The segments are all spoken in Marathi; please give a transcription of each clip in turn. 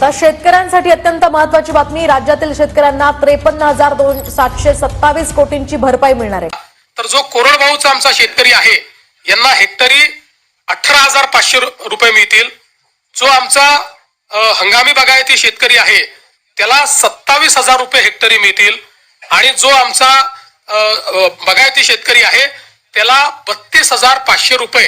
आता शेतकऱ्यांसाठी अत्यंत महत्त्वाची बातमी, राज्यातील शेतकऱ्यांना 53,727 कोटींची भरपाई मिळणार आहे। तर जो कोरडवाहूचा आमचा शेतकरी आहे यांना हेक्टरी 18,500 रुपये मिळतील। जो आमचा हंगामी बागायती शेतकरी आहे त्याला 27,000 रुपये हेक्टरी मिळतील आणि जो आमचा बागायती शेतकरी आहे त्याला 32,500 रुपये।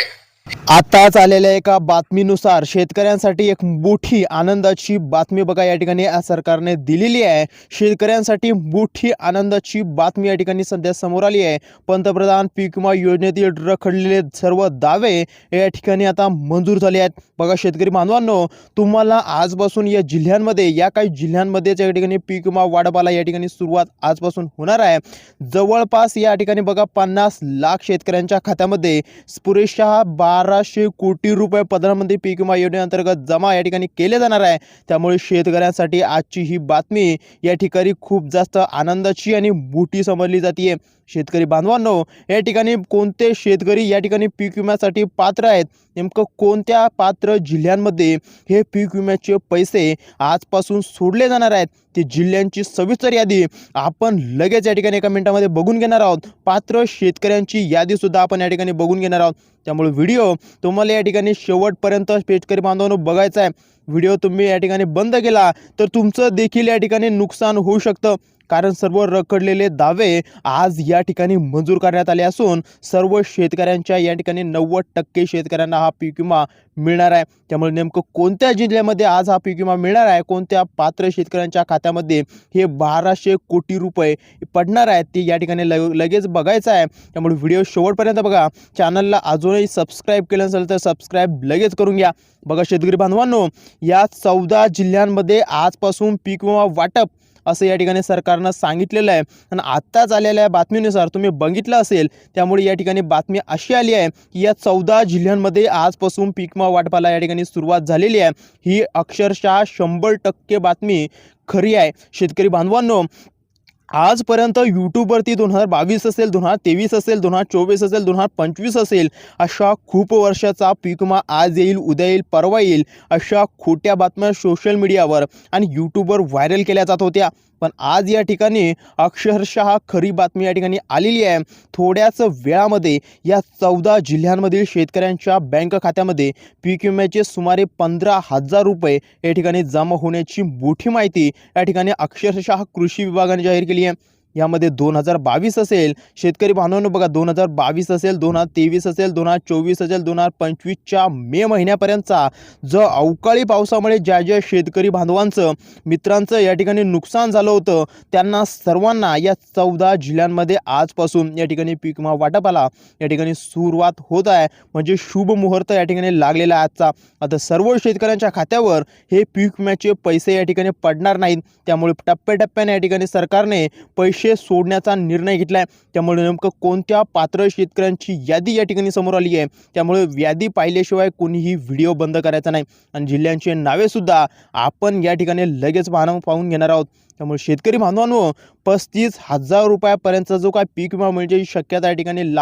आताच आलेल्या एका बातमीनुसार शेतकऱ्यांसाठी एक मोठी आनंदाची बातमी बघा या ठिकाणी सरकारने दिलेली आहे। शेतकऱ्यांसाठी मोठी आनंदाची बातमी या ठिकाणी सध्या समोर आली आहे। पंतप्रधान पीक विमा योजनेतील रखडलेले सर्व दावे या ठिकाणी आता मंजूर झाले आहेत। बघा शेतकरी बांधवांनो, तुम्हाला आजपासून या जिल्ह्यांमध्ये या काही जिल्ह्यांमध्ये या ठिकाणी पीक विमा वाटपाला या ठिकाणी सुरुवात आजपासून होणार आहे। जवळपास या ठिकाणी बघा 50 लाख शेतकऱ्यांच्या खात्यामध्ये पुरेशा 1200 कोटी रुपये प्रधानमंत्री पीक विमा योजनेअंतर्गत जमा या ठिकाणी केले जाणार आहे। त्यामुळे शेतकऱ्यांसाठी आजची ही बातमी या ठिकाणी खूप जास्त आनंदाची आणि मोठी समजली जाते। शेतकरी बांधवांनो, या ठिकाणी कोणते शेतकरी या ठिकाणी पीक विम्यासाठी पात्र आहेत, नेमकं कोणत्या पात्र जिल्ह्यांमध्ये हे पीक विम्याचे पैसे आजपासून सोडले जाणार आहेत, ते जिल्ह्यांची सविस्तर यादी आपण लगेच या ठिकाणी एका मिनिटामध्ये बघून घेणार आहोत। पात्र शेतकऱ्यांची यादी सुद्धा आपण या ठिकाणी बघून घेणार आहोत। त्यामुळे व्हिडिओ तुम्हाला या ठिकाणी शेवटपर्यंत शेतकरी बांधवांनो बघायचा आहे। व्हिडिओ तुम्ही या ठिकाणी बंद केला तर तुमचं देखील या ठिकाणी नुकसान होऊ शकतं, कारण सर्व रखडलेले दावे आज या ठिकाणी मंजूर करण्यात आले असून सर्व शेतकऱ्यांच्या या ठिकाणी 90% शेतकऱ्यांना हा पीक विमा मिळणार आहे। त्यामुळे नेमकं कोणत्या जिल्ह्यामध्ये आज हा पीक विमा मिळणार आहे, कोणत्या पात्र शेतकऱ्यांच्या खात्यामध्ये हे 1200 कोटी रुपये पडणार आहेत, ते या ठिकाणी लगेच बघायचं आहे। त्यामुळे व्हिडिओ शेवटपर्यंत बघा। चॅनलला अजूनही सबस्क्राईब केलं नसेल तर सबस्क्राईब लगेच करून घ्या। बघा शेतकरी बांधवांनो, या 14 जिल्ह्यांमध्ये आजपासून पीक विमा वाटप असं या ठिकाणी सरकारनं सांगितलेलं आहे। आणि आत्ताच आलेल्या बातमीनुसार तुम्ही बघितलं असेल, त्यामुळे या ठिकाणी बातमी अशी आली आहे की या 14 जिल्ह्यांमध्ये आजपासून पीक विमा वाटपाला या ठिकाणी सुरुवात झालेली आहे। ही अक्षरशः 100% बातमी खरी आहे। शेतकरी बांधवांनो, आजपर्यंत यूट्यूबवरती 2022 असेल, 2023 असेल, 2024 असेल, 2025 असेल, अशा खूप वर्षाचा पीक विमा आज येईल, उद्या येईल, परवा येईल, अशा खोट्या बातम्या सोशल मीडियावर आणि यूट्यूबवर व्हायरल केल्या जात होत्या। पण आज या ठिकाणी अक्षरशः खरी बातमी या ठिकाणी आलेली आहे। थोड्याच वेळामध्ये या 14 जिल्ह्यांमधील शेतकऱ्यांच्या बँक खात्यामध्ये पीक विम्याचे सुमारे 15,000 रुपये या ठिकाणी जमा होण्याची मोठी माहिती या ठिकाणी अक्षरशः कृषी विभागाने जाहीर केली आहे। यामध्ये 2022 असेल, शेतकरी बांधवांनो बघा, 2022 असेल, 2023 असेल, 2024 असेल, 2025च्या मे महिन्यापर्यंतचा जो अवकाळी पावसामुळे ज्या शेतकरी बांधवांचं मित्रांचं या ठिकाणी नुकसान झालं होतं, त्यांना सर्वांना या 14 जिल्ह्यांमध्ये आजपासून या ठिकाणी पीक विमा वाटपाला या ठिकाणी सुरुवात होत आहे। म्हणजे शुभ मुहूर्त या ठिकाणी लागलेला आहे आजचा। आता सर्व शेतकऱ्यांच्या खात्यावर हे पीक विम्याचे पैसे या ठिकाणी पडणार नाहीत। त्यामुळे टप्प्याटप्प्याने या ठिकाणी सरकारने पैसे सोडण्याचा निर्णय घेतलाय। त्यामुळे नेमकं कोणत्या पात्र शेतकऱ्यांची यादी या ठिकाणी समोर आली आहे, त्यामुळे यादी पाहिल्याशिवाय कोणीही व्हिडिओ बंद करायचा नाही आणि जिल्ह्यांची नावे सुद्धा आपण या ठिकाणी लगेच पाहून घेणार आहोत। त्यामुळे शेतकरी बांधवांनो, 35,000 रुपयापर्यंतचा जो काय पीक विमा मिळण्याची शक्यता या ठिकाणी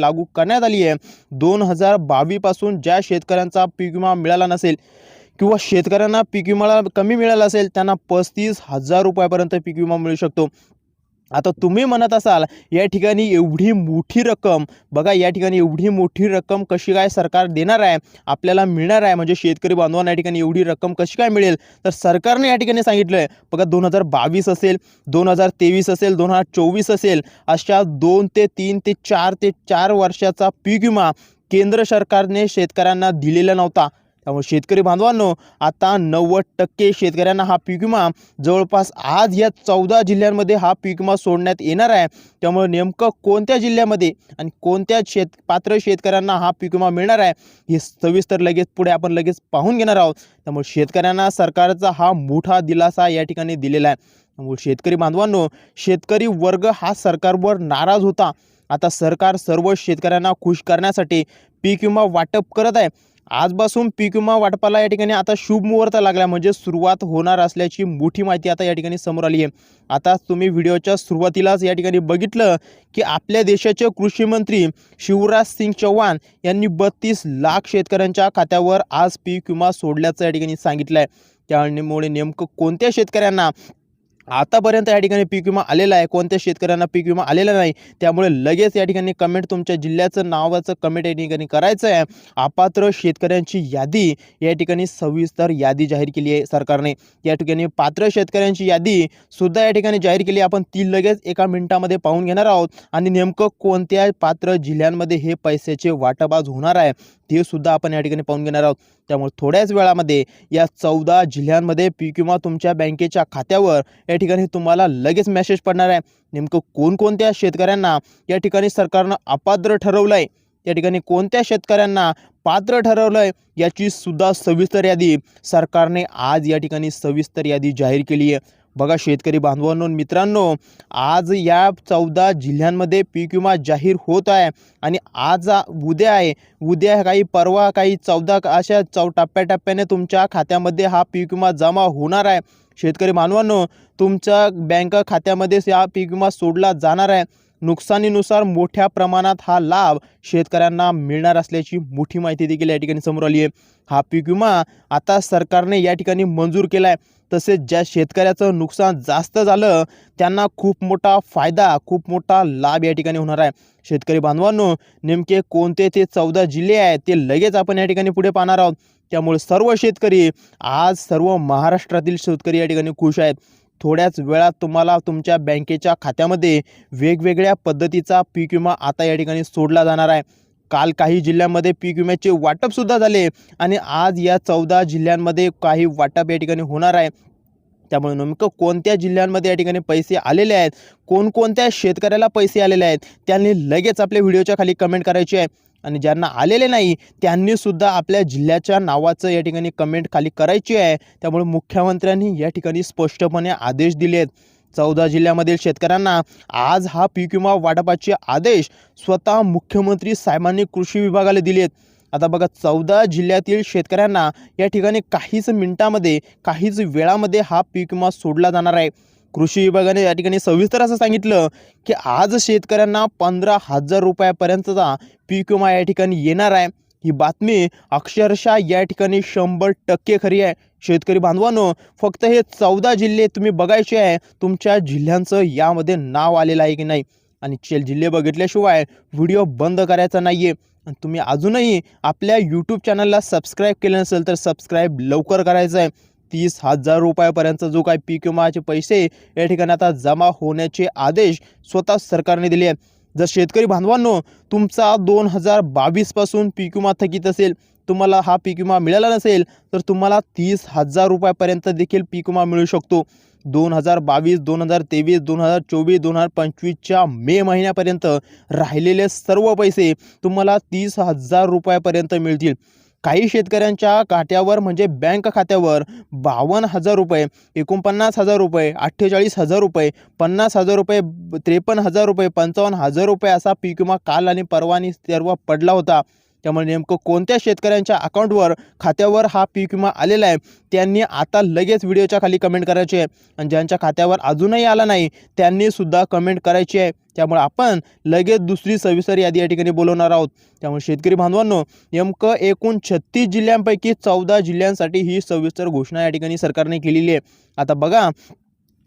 लागू करण्यात आली आहे। 2022 पासून ज्या शेतकऱ्यांचा पीक विमा मिळाला नसेल किंवा शेतकऱ्यांना पीक विमा कमी मिळाला असेल, त्यांना 35,000 रुपयापर्यंत पीक विमा मिळू शकतो। आता तुम्ही म्हणत असाल या ठिकाणी एवढी मोठी रक्कम, बघा या ठिकाणी एवढी मोठी रक्कम कशी काय सरकार देणार आहे, आपल्याला मिळणार आहे, म्हणजे शेतकरी बांधवांना या ठिकाणी एवढी रक्कम कशी काय मिळेल? तर सरकारने या ठिकाणी सांगितलं आहे बघा, 2022 असेल, 2023 असेल, 2024 असेल, अशा 2 ते 3 ते 4 ते 4 वर्षाचा पीक विमा केंद्र सरकारने शेतकऱ्यांना दिलेला नव्हता। त्यामुळे शेतकरी बांधवांनो, आता 90% शेतकऱ्यांना हा पीक विमा जवळपास आज या 14 जिल्ह्यांमध्ये हा पीक विमा सोडण्यात येणार आहे। त्यामुळे नेमकं कोणत्या जिल्ह्यामध्ये आणि कोणत्या पात्र शेतकऱ्यांना हा पीक विमा मिळणार आहे, हे सविस्तर लगेच पुढे आपण लगेच पाहून घेणार आहोत। त्यामुळे शेतकऱ्यांना सरकारचा हा मोठा दिलासा या ठिकाणी दिलेला आहे। त्यामुळे शेतकरी बांधवांनो, शेतकरी वर्ग हा सरकारवर नाराज होता। आता सरकार सर्व शेतकऱ्यांना खुश करण्यासाठी पीक विमा वाटप करत आहे। आजपासून पीक विमा वाटपाला या ठिकाणी आता शुभ मुहूर्त लागला, म्हणजे सुरुवात होणार असल्याची मोठी माहिती आता या ठिकाणी समोर आली आहे। आता तुम्ही व्हिडिओच्या सुरुवातीलाच या ठिकाणी बघितलं की आपल्या देशाचे कृषी मंत्री शिवराज सिंग चौहान यांनी 32 लाख शेतकऱ्यांच्या खात्यावर आज पीक विमा सोडल्याचं या ठिकाणी सांगितलं आहे। त्यामुळे नेमकं कोणत्या शेतकऱ्यांना आतापर्यंत या ठिकाणी पीक विमा आलेला आहे, कोणत्या शेतकऱ्यांना पीक विमा आलेला नाही, त्यामुळे लगेच या ठिकाणी कमेंट तुमच्या जिल्ह्याचं नावाचं कमेंट या ठिकाणी करायचं आहे. अपात्र शेतकऱ्यांची यादी या ठिकाणी सविस्तर यादी जाहीर केली आहे सरकारने. या ठिकाणी पात्र शेतकऱ्यांची यादी सुद्धा या ठिकाणी जाहीर केली. आपण ती लगेच एका मिनिटामध्ये पाहून घेणार आहोत आणि नेमकं कोणत्या पात्र जिल्ह्यांमध्ये हे पैशाचे वाटप आज होणार आहे ते सुद्धा आपण या ठिकाणी पाहून घेणार आहोत. त्यामुळे थोड्याच वेळामध्ये या 14 जिल्ह्यांमध्ये पीक विमा तुमच्या बँकेच्या खात्यावर या ठिकाणी तुम्हाला लगेच मेसेज पडणार आहे. नेमकं कोणकोणत्या शेतकऱ्यांना या ठिकाणी सरकारनं अपात्र ठरवलं आहे, या ठिकाणी कोणत्या शेतकऱ्यांना पात्र ठरवलं आहे, याची सुद्धा सविस्तर यादी सरकारने आज या ठिकाणी सविस्तर यादी जाहीर केली आहे. बघा शेतकरी बांधवांनो मित्रांनो, आज या 14 जिल्ह्यांमध्ये पीक विमा जाहीर होत आहे आणि आज उद्या आहे, उद्या काही परवा काही 14 अशा टप्प्याटप्प्याने तुमच्या खात्यामध्ये हा पीक विमा जमा होणार आहे. शेतकरी बांधवांनो, तुमच्या बँक खात्यामध्ये हा पीक विमा सोडला जाणार आहे. नुकसानीनुसार मोठ्या प्रमाणात हा लाभ शेतकऱ्यांना मिळणार असल्याची मोठी माहिती देखील या ठिकाणी समोर आली आहे. हा पीक विमा आता सरकारने या ठिकाणी मंजूर केला आहे. तसेच ज्या शेतकऱ्याचं नुकसान जास्त झालं त्यांना खूप मोठा फायदा, खूप मोठा लाभ या ठिकाणी होणार आहे. शेतकरी बांधवांनो, नेमके कोणते ते 14 जिल्हे आहेत ते लगेच आपण या ठिकाणी पुढे पाहणार आहोत. त्यामुळे सर्व शेतकरी, आज सर्व महाराष्ट्रातील शेतकरी या ठिकाणी खुश आहेत. थोड्याच वेळात तुम्हाला तुमच्या बँकेच्या खात्यामध्ये वेगवेगळ्या पद्धतीचा पीक विमा आता या ठिकाणी सोडला जाणार आहे. काल काही जिल्ह्यांमध्ये पीक विम्याचे वाटपसुद्धा झाले आणि आज या 14 जिल्ह्यांमध्ये काही वाटप या ठिकाणी होणार आहे. त्यामुळे नेमकं कोणत्या जिल्ह्यांमध्ये या ठिकाणी पैसे आलेले आहेत, कोणकोणत्या शेतकऱ्याला पैसे आलेले आहेत, त्यांनी लगेच आपल्या व्हिडिओच्या खाली कमेंट करायची आहे. आणि ज्यांना आलेले नाही त्यांनी सुद्धा आपल्या जिल्ह्याच्या नावाचं या ठिकाणी कमेंट खाली करायची आहे. त्यामुळे मुख्यमंत्र्यांनी या ठिकाणी स्पष्टपणे आदेश दिले आहेत. 14 जिल्ह्यामधील शेतकऱ्यांना आज हा पीक विमा वाटपाचे आदेश स्वतः मुख्यमंत्री साहेबांनी कृषी विभागाला दिले आहेत. आता बघा 14 जिल्ह्यातील शेतकऱ्यांना या ठिकाणी काहीच मिनिटामध्ये, काहीच वेळामध्ये हा पीक विमा सोडला जाणार आहे. कृषी विभागाने या ठिकाणी सविस्तर असं सांगितलं की आज शेतकऱ्यांना 15,000 रुपयापर्यंतचा पीक विमा या ठिकाणी येणार आहे. ही बातमी अक्षरशः या ठिकाणी 100% खरी आहे. शेतकरी बांधवांनो, फक्त हे 14 जिल्हे तुम्ही बघायचे आहे, तुमच्या जिल्ह्यांचं यामध्ये नाव आलेलं आहे की नाही. आणि जिल्हे बघितल्याशिवाय व्हिडिओ बंद करायचा नाही आहे. आणि तुम्ही अजूनही आपल्या यूट्यूब चॅनलला सबस्क्राईब केलं नसेल तर सबस्क्राईब लवकर करायचं आहे. 30,000 रुपयापर्यंत जो काही पीक विमाचे पैसे या ठिकाणी आता जमा होण्याचे आदेश स्वतः सरकारने दिले आहेत. जर शेतकरी बांधवांनो तुमचा 2022 पासून पीक विमा थकीत असेल, तुम्हाला हा पीक विमा मिळाला नसेल तर तुम्हाला 30,000 रुपयापर्यंत देखील पीक विमा मिळू शकतो. 2022, 2023, 2024, 2025च्या मे महिन्यापर्यंत राहिलेले सर्व पैसे तुम्हाला 30,000 रुपयापर्यंत मिळतील. काही शेतकऱ्यांच्या खात्यावर म्हणजे बँक खात्यावर 52,000 रुपये, 49,000 रुपये, 48,000 रुपये, 50,000 रुपये, 53,000 रुपये, 55,000 रुपये असा पीक विमा काल आणि परवानी सर्व पडला होता. त्यामुळे नेमकं कोणत्या शेतकऱ्यांच्या अकाउंटवर, खात्यावर हा पीक विमा आलेला आहे त्यांनी आता लगेच व्हिडिओच्या खाली कमेंट करायची आहे. आणि ज्यांच्या खात्यावर अजूनही आला नाही त्यांनी सुद्धा कमेंट करायची आहे. त्यामुळे आपण लगेच दुसरी सविस्तर यादी या ठिकाणी बोलवणार आहोत. त्यामुळे शेतकरी बांधवांनो, नेमकं एकूण 36 जिल्ह्यांपैकी 14 जिल्ह्यांसाठी ही सविस्तर घोषणा या ठिकाणी सरकारने केलेली आहे. आता बघा,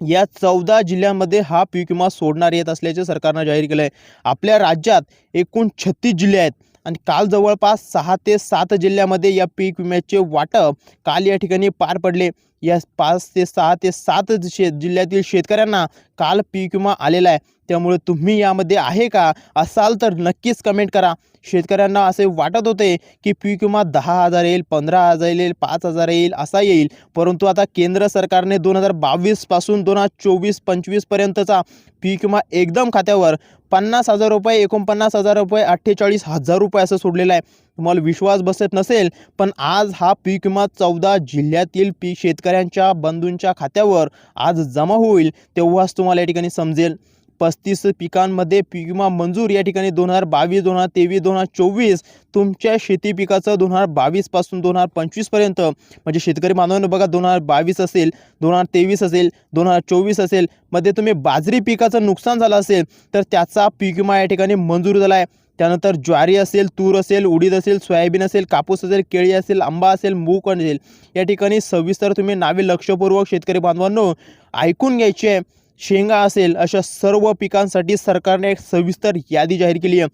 या 14 जिल्ह्यांमध्ये हा पीक विमा सोडणार येत असल्याचे सरकारनं जाहीर केलं आहे. आपल्या राज्यात एकूण 36 जिल्हे आहेत आणि काल जवळपास 6 ते 7 जिल्ह्यामध्ये या पीक विम्याचे वाटप काल या ठिकाणी पार पडले. या 5 ते 6 ते 7 जिल्ह्यातील शेतकऱ्यांना काल पीक विमा आलेला आहे. त्यामुळे तुम्ही यामध्ये आहे का असाल तर नक्कीच कमेंट करा. शेतकऱ्यांना असे वाटत होते की पीक विमा 10,000 येईल, 15,000 येईल, 5,000 येईल, असा येईल. परंतु आता केंद्र सरकारने 2022 पासून 2024-25 पर्यंतचा पीक विमा एकदम खात्यावर 50,000 रुपये, 49,000 रुपये, 48,000 रुपये असं सोडलेलं आहे. तुम्हाला विश्वास बसत नसेल पण आज हा पीक विमा 14 जिल्ह्यातील शेतकऱ्यांच्या बंधूंच्या खात्यावर आज जमा होईल, तेव्हाच तुम्हाला या ठिकाणी समजेल. 35 पिकांमध्ये पीक विमा मंजूर या ठिकाणी 2022, 2023, 2024 तुमच्या शेती पिकाचं 2022 पासून 2025 पर्यंत म्हणजे शेतकरी बांधवांनो बघा, 2022 असेल, 2023 असेल, 2024 असेल मध्ये तुम्ही बाजरी पिकाचं नुकसान झालं असेल तर त्याचा पीक विमा या ठिकाणी मंजूर झाला आहे. त्यानंतर ज्वारी असेल, तूर असेल, उडीद असेल, सोयाबीन असेल, कापूस असेल, केळी असेल, आंबा असेल, मूग असेल, या ठिकाणी सविस्तर तुम्ही नावे लक्षपूर्वक शेतकरी बांधवांनो ऐकून घ्यायची आहे. शेंगा असेल, अशा सर्व पिकांसाठी सरकारने एक सविस्तर यादी जाहीर केली आहे.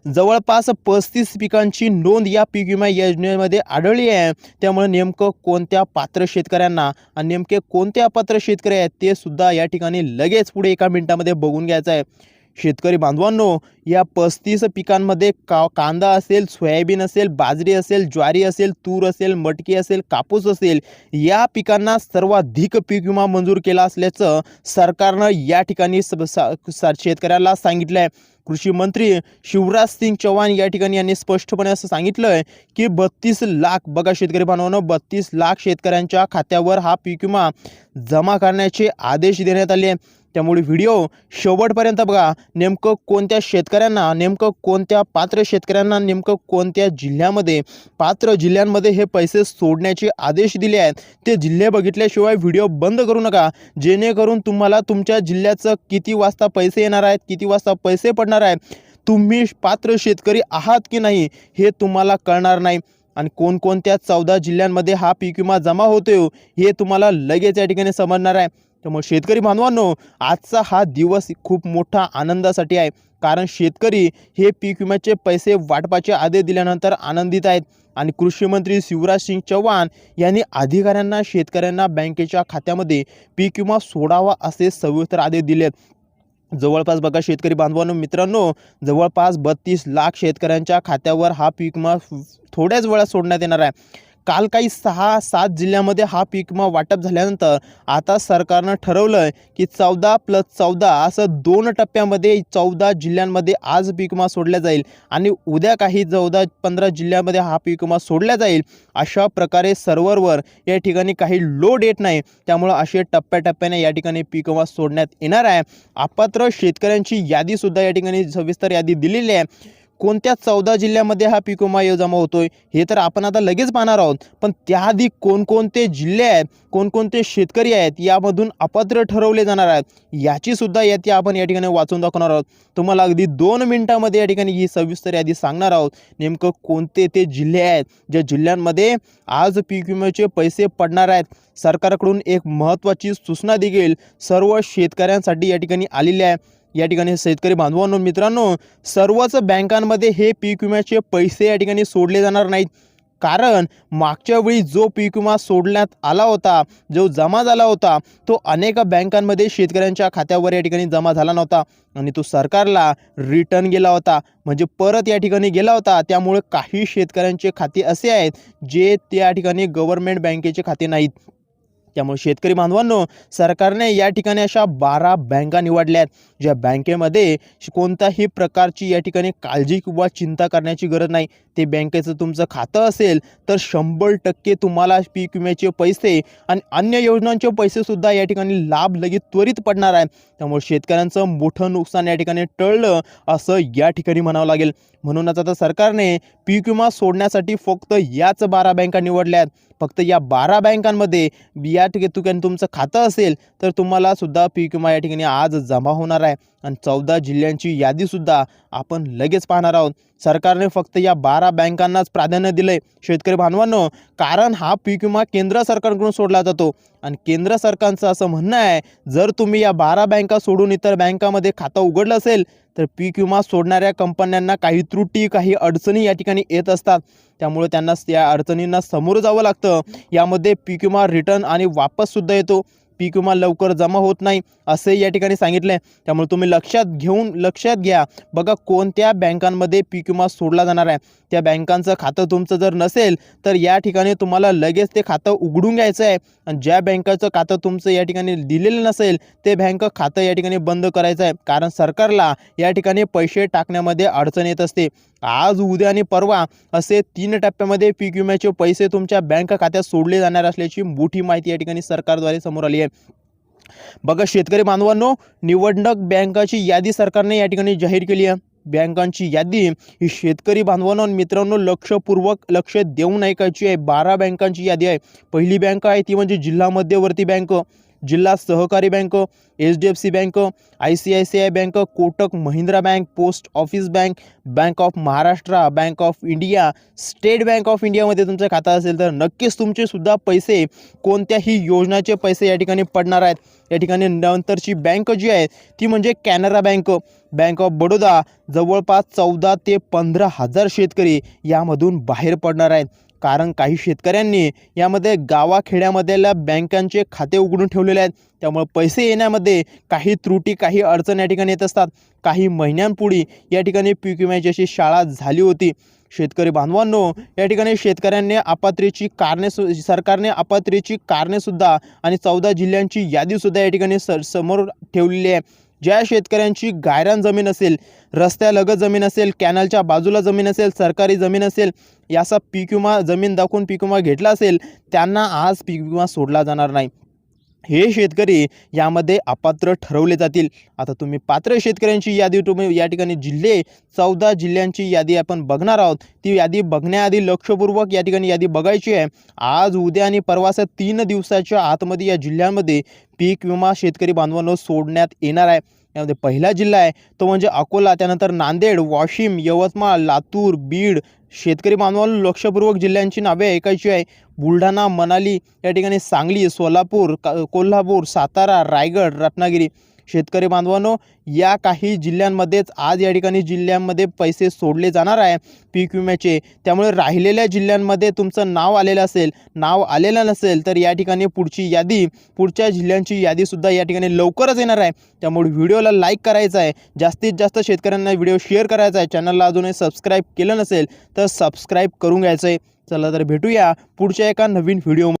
जवळपास 35 पिकांची नोंद या पीक विमा योजनेमध्ये आढळली आहे. त्यामुळे नेमकं कोणत्या पात्र शेतकऱ्यांना आणि नेमके कोणते अपात्र शेतकरी आहेत ते सुद्धा या ठिकाणी लगेच पुढे 1 मिनिटामध्ये बघून घ्यायचं आहे. शेतकरी बांधवांनो, या 35 पिकांमध्ये कांदा असेल, सोयाबीन असेल, बाजरी असेल, ज्वारी असेल, तूर असेल, मटकी असेल, कापूस असेल, या पिकांना सर्वाधिक पीक विमा मंजूर केला असल्याचं सरकारनं या ठिकाणी शेतकऱ्याला सांगितलं आहे. कृषी मंत्री शिवराज सिंग चौहान या ठिकाणी यांनी स्पष्टपणे असं सांगितलं आहे की 32 लाख, बघा शेतकरी बांधवांनो, 32 लाख शेतकऱ्यांच्या खात्यावर हा पीक विमा जमा करण्याचे आदेश देण्यात आले. त्यामुळे व्हिडिओ शेवटपर्यंत बघा. नेमकं कोणत्या शेतकऱ्यांना, नेमकं कोणत्या पात्र शेतकऱ्यांना, नेमकं कोणत्या जिल्ह्यामध्ये, पात्र जिल्ह्यांमध्ये हे पैसे सोडण्याचे आदेश दिले आहेत ते जिल्हे बघितल्याशिवाय व्हिडिओ बंद करू नका, जेणेकरून तुम्हाला तुमच्या जिल्ह्याचं किती वाजता पैसे येणार आहेत, किती वाजता पैसे पडणार आहेत, तुम्ही पात्र शेतकरी आहात की नाही हे तुम्हाला कळणार नाही. आणि कोणकोणत्या 14 जिल्ह्यांमध्ये हा पीक विमा जमा होतो हे तुम्हाला लगेच या ठिकाणी समजणार आहे. त्यामुळे शेतकरी बांधवांनो, आजचा हा दिवस खूप मोठा आनंदासाठी आहे, कारण शेतकरी हे पीक विम्याचे पैसे वाटपाचे आदेश दिल्यानंतर आनंदित आहेत. आणि कृषी मंत्री शिवराज सिंग चौहान यांनी अधिकाऱ्यांना शेतकऱ्यांना बँकेच्या खात्यामध्ये पीक विमा सोडावा असे सविस्तर आदेश दिलेत. जवळपास बघा शेतकरी बांधवांनो, मित्रांनो, जवळपास 32 लाख शेतकऱ्यांच्या खात्यावर हा पीक विमा थोड्याच वेळात सोडण्यात येणार आहे. काल काही 6-7 जिल्ह्यामध्ये हा पीक विमा वाटप झाल्यानंतर आता सरकारनं ठरवलं आहे की 14+14 असं 2 टप्प्यामध्ये 14 जिल्ह्यांमध्ये आज पीक विमा सोडला जाईल आणि उद्या काही 14-15 जिल्ह्यामध्ये हा पीक विमा सोडला जाईल. अशा प्रकारे सर्व्हरवर या ठिकाणी काही लोड येत नाही, त्यामुळं असे टप्प्याटप्प्याने या ठिकाणी पीक विमा सोडण्यात येणार आहे. अपात्र शेतकऱ्यांची यादीसुद्धा या ठिकाणी सविस्तर यादी दिलेली आहे. कोणत्या 14 जिल्ह्यामध्ये हा पीक विमा जमा होतोय हे तर आपण आता लगेच पाहणार आहोत, पण त्याआधी कोणकोणते जिल्हे आहेत, कोणकोणते शेतकरी आहेत, यामधून अपात्र ठरवले जाणार आहेत, याची सुद्धा यादी आपण या ठिकाणी वाचून दाखवणार आहोत. तुम्हाला अगदी 2 मिनिटांमध्ये या ठिकाणी ही सविस्तर यादी सांगणार आहोत. नेमकं कोणते ते जिल्हे आहेत ज्या जिल्ह्यांमध्ये आज पीक विम्याचे पैसे पडणार आहेत. सरकारकडून एक महत्त्वाची सूचना देखील सर्व शेतकऱ्यांसाठी या ठिकाणी आलेली आहे. या ठिकाणी शेतकरी बांधवांनो, मित्रांनो, सर्वच बँकांमध्ये हे पीक विम्याचे पैसे या ठिकाणी सोडले जाणार नाहीत, कारण मागच्या वेळी जो पीक विमा सोडण्यात आला होता, जो जमा झाला होता, तो अनेक बँकांमध्ये शेतकऱ्यांच्या खात्यावर या ठिकाणी जमा झाला नव्हता आणि तो सरकारला रिटर्न गेला होता, म्हणजे परत या ठिकाणी गेला होता. त्यामुळे काही शेतकऱ्यांचे खाते असे आहेत जे त्या ठिकाणी गव्हर्नमेंट बँकेचे खाते नाहीत. त्यामुळे शेतकरी बांधवांनो, सरकारने या ठिकाणी अशा 12 बँका निवडल्या आहेत ज्या बँकेमध्ये कोणत्याही प्रकारची या ठिकाणी काळजी किंवा चिंता करण्याची गरज नाही. ते बँकेचं तुमचं खातं असेल तर 100% तुम्हाला पीक विम्याचे पैसे आणि अन्य योजनांचे पैसेसुद्धा या ठिकाणी लाभ लगेच त्वरित पडणार आहे. त्यामुळे शेतकऱ्यांचं मोठं नुकसान या ठिकाणी टळलं असं या ठिकाणी म्हणावं लागेल. म्हणूनच आता सरकारने पीक विमा सोडण्यासाठी फक्त याच 12 बँका निवडल्या आहेत. फक्त या 12 बँकांमध्ये या ठिकाणी तुमचं खातं असेल तर तुम्हाला सुद्धा पीक विमा या ठिकाणी आज जमा होणार आहे. आणि 14 जिल्ह्यांची यादीसुद्धा आपण लगेच पाहणार आहोत. सरकारने फक्त या 12 बँकांनाच प्राधान्य दिलंय शेतकरी बांधवांनो, कारण हा पीक विमा केंद्र सरकारकडून सोडला जातो आणि केंद्र सरकारचं असं म्हणणं आहे, जर तुम्ही या 12 बँका सोडून इतर बँकामध्ये खातं उघडलं असेल तर पीक विमा सोडणाऱ्या कंपन्यांना काही त्रुटी, काही अडचणी या ठिकाणी येत असतात. त्यामुळे त्यांना या अडचणींना सामोरं जावं लागतं. यामध्ये पीक विमा रिटर्न आणि वापससुद्धा येतो, पीक विमा लवकर जमा होत नाही असे या ठिकाणी सांगितले. त्यामुळे तुम्ही लक्षात घ्या, बघा कोणत्या बँकांमध्ये पीक विमा सोडला जाणार आहे. त्या बँकांचं खातं तुमचं जर नसेल तर या ठिकाणी तुम्हाला लगेच ते खातं उघडून घ्यायचं आहे आणि ज्या बँकेचं खातं तुमचं या ठिकाणी दिलेलं नसेल ते बँक खातं या ठिकाणी बंद करायचं आहे, कारण सरकारला या ठिकाणी पैसे टाकण्यामध्ये अडचण येत असते. आज, उद्या आणि परवा असे 3 टप्प्यामध्ये पीक विम्याचे पैसे तुमच्या बँक खात्यात सोडले जाणार असल्याची मोठी माहिती या ठिकाणी सरकारद्वारे समोर आली आहे. बघा शेतकरी बांधवांनो, निवडणूक बँकाची यादी सरकारने या ठिकाणी जाहीर केली आहे. बँकांची यादी ही शेतकरी बांधवांनो आणि मित्रांनो लक्ष देऊन ऐकायची आहे. 12 बँकांची यादी आहे. पहिली बँक आहे ती म्हणजे जिल्हा मध्यवर्ती बँक. जिल्हा सहकारी bank, HDFC bank, ICICI bank, Kotak Mahindra bank, post office bank, bank of Maharashtra, bank of India, state bank of इंडियामध्ये तुमचं खातं असेल तर नक्कीच तुमचे सुद्धा पैसे कोणत्याही योजनाचे पैसे या ठिकाणी पडणार आहेत. या ठिकाणी नंतरची बँक जी आहे ती म्हणजे Canara bank, bank of Baroda. जवळपास 14 ते 15 हजार शेतकरी यामधून बाहेर पडणार आहेत. कारण काही शेतकऱ्यांनी यामध्ये गावाखेड्यामधल्या बँकांचे खाते उघडून ठेवलेले आहेत. त्यामुळे पैसे येण्यामध्ये काही त्रुटी, काही अडचण या ठिकाणी येत असतात. काही महिन्यांपूर्वी या ठिकाणी पीक विम्याची अशी शाळा झाली होती. शेतकरी बांधवांनो, या ठिकाणी शेतकऱ्यांनी अपात्रीची कारणे सरकारने अपात्रीची कारणे आणि 14 जिल्ह्यांची यादीसुद्धा या ठिकाणी समोर ठेवलेली आहे. ज्या शेतकऱ्यांची गायरान जमीन असेल, रस्त्यालगत जमीन असेल, कॅनलच्या बाजूला जमीन असेल, सरकारी जमीन असेल, याचा पीक विमा जमीन दाखवून पीक विमा घेतला असेल त्यांना आज पीक विमा सोडला जाणार नाही. हे शेतकरी यामध्ये अपात्र ठरवले जातील. आता तुम्ही पात्र शेतकऱ्यांची यादी तुम्ही या ठिकाणी 14 जिल्ह्यांची यादी आपण बघणार आहोत. ती यादी बघण्याआधी लक्षपूर्वक या ठिकाणी यादी बघायची आहे. आज, उद्या आणि परवाच्या 3 दिवसाच्या आतमध्ये या जिल्ह्यांमध्ये पीक विमा शेतकरी बांधवांनो सोडण्यात येणार आहे. यामध्ये पहिला जिल्हा आहे तो म्हणजे अकोला, त्यानंतर नांदेड, वाशिम, यवतमाळ, लातूर, बीड. शेतकरी बांधवांनो लक्षपूर्वक जिल्ह्यांची नावे ऐकायची आहे. बुलढाणा, मनाली, या ठिकाणी सांगली, सोलापूर, कोल्हापूर, सातारा, रायगड, रत्नागिरी. शेतकरी बांधवांनो या काही जिल्ह्यांमध्येच आज या ठिकाणी जिल्ह्यांमध्ये पैसे सोडले जाणार आहे पीक विम्याचे. त्यामुळे राहिलेल्या जिल्ह्यांमध्ये तुमचं नाव आलेलं असेल, नाव आलेलं नसेल तर या ठिकाणी पुढच्या जिल्ह्यांची यादीसुद्धा या ठिकाणी लवकरच येणार आहे. त्यामुळे व्हिडिओला लाईक करायचा आहे, जास्तीत जास्त शेतकऱ्यांना व्हिडिओ शेअर करायचा आहे. चॅनलला अजूनही सबस्क्राईब केलं नसेल तर सबस्क्राईब करून घ्यायचं आहे. चला तर भेटूया पुढच्या एका नवीन व्हिडिओ.